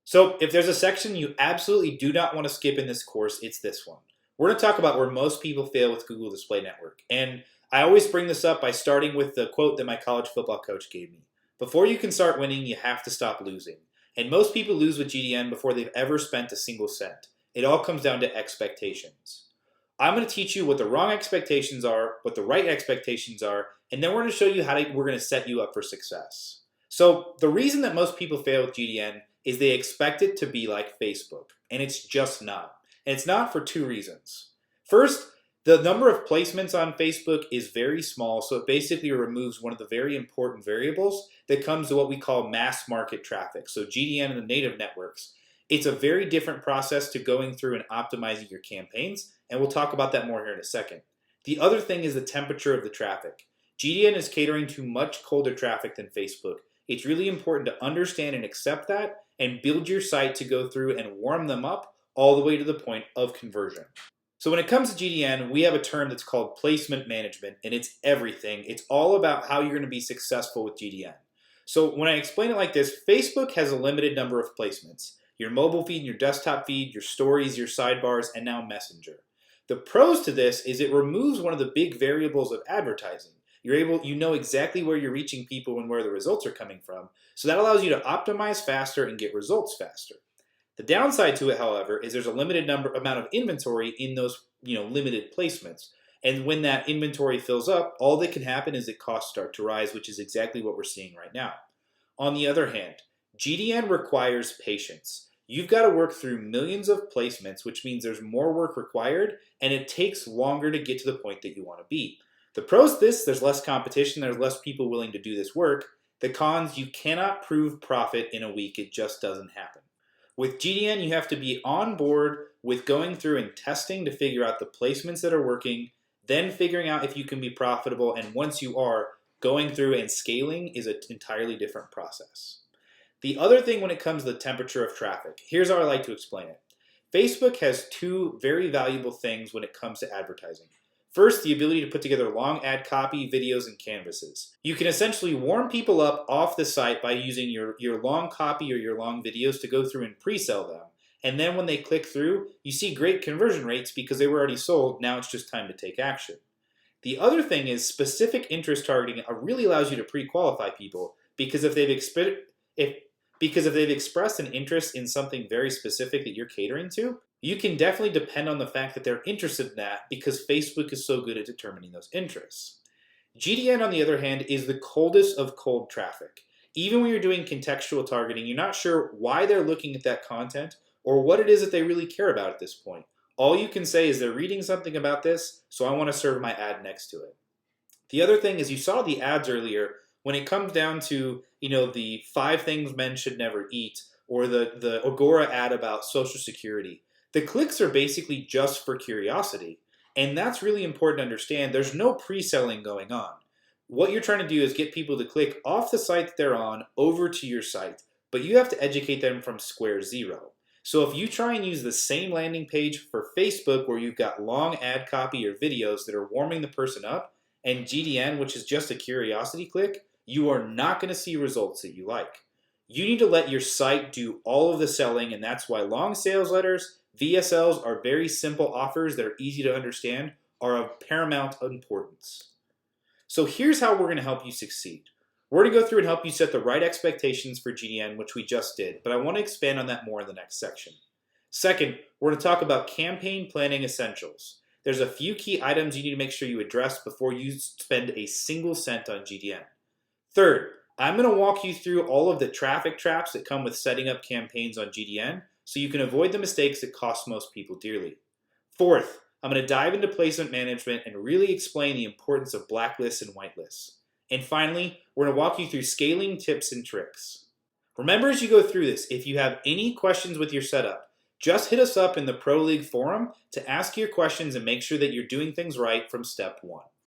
So if there's a section you absolutely do not want to skip in this course, it's this one. We're going to talk about where most people fail with Google Display Network. And I always bring this up by starting with the quote that my college football coach gave me. Before you can start winning, you have to stop losing. And most people lose with GDN before they've ever spent a single cent. It all comes down to expectations. I'm going to teach you what the wrong expectations are, what the right expectations are, and then we're going to show you how we're going to set you up for success. So the reason that most people fail with GDN is they expect it to be like Facebook, and it's just not. And it's not for two reasons. First, the number of placements on Facebook is very small, so it basically removes one of the very important variables that comes to what we call mass market traffic, so GDN and the native networks. It's a very different process to going through and optimizing your campaigns, and we'll talk about that more here in a second. The other thing is the temperature of the traffic. GDN is catering to much colder traffic than Facebook. It's really important to understand and accept that and build your site to go through and warm them up all the way to the point of conversion. So when it comes to GDN, we have a term that's called placement management, and it's everything. It's all about how you're going to be successful with GDN. So when I explain it like this, Facebook has a limited number of placements. Your mobile feed, your desktop feed, your stories, your sidebars, and now Messenger. The pros to this is it removes one of the big variables of advertising. You know exactly where you're reaching people and where the results are coming from. So that allows you to optimize faster and get results faster. The downside to it, however, is there's a limited amount of inventory in those limited placements. And when that inventory fills up, all that can happen is that costs start to rise, which is exactly what we're seeing right now. On the other hand, GDN requires patience. You've got to work through millions of placements, which means there's more work required, and it takes longer to get to the point that you want to be. The pros to this, there's less competition, there's less people willing to do this work. The cons, you cannot prove profit in a week, it just doesn't happen. With GDN, you have to be on board with going through and testing to figure out the placements that are working, then figuring out if you can be profitable, and once you are, going through and scaling is an entirely different process. The other thing when it comes to the temperature of traffic, here's how I like to explain it. Facebook has two very valuable things when it comes to advertising. First, the ability to put together long ad copy, videos, and canvases. You can essentially warm people up off the site by using your long copy or your long videos to go through and pre-sell them. And then when they click through, you see great conversion rates because they were already sold. Now it's just time to take action. The other thing is specific interest targeting really allows you to pre-qualify people because if they've expressed an interest in something very specific that you're catering to, you can definitely depend on the fact that they're interested in that because Facebook is so good at determining those interests. GDN, on the other hand, is the coldest of cold traffic. Even when you're doing contextual targeting, you're not sure why they're looking at that content or what it is that they really care about at this point. All you can say is they're reading something about this, so I want to serve my ad next to it. The other thing is you saw the ads earlier. When it comes down to the 5 things men should never eat or the Agora ad about Social Security, the clicks are basically just for curiosity. And that's really important to understand. There's no pre-selling going on. What you're trying to do is get people to click off the site that they're on over to your site, but you have to educate them from square zero. So if you try and use the same landing page for Facebook where you've got long ad copy or videos that are warming the person up, and GDN, which is just a curiosity click, you are not going to see results that you like. You need to let your site do all of the selling, and that's why long sales letters, VSLs are very simple offers that are easy to understand, are of paramount importance. So here's how we're going to help you succeed. We're going to go through and help you set the right expectations for GDN, which we just did, but I want to expand on that more in the next section. Second, we're going to talk about campaign planning essentials. There's a few key items you need to make sure you address before you spend a single cent on GDN. Third, I'm going to walk you through all of the traffic traps that come with setting up campaigns on GDN so you can avoid the mistakes that cost most people dearly. Fourth, I'm going to dive into placement management and really explain the importance of blacklists and whitelists. And finally, we're going to walk you through scaling tips and tricks. Remember as you go through this, if you have any questions with your setup, just hit us up in the Pro League forum to ask your questions and make sure that you're doing things right from step 1.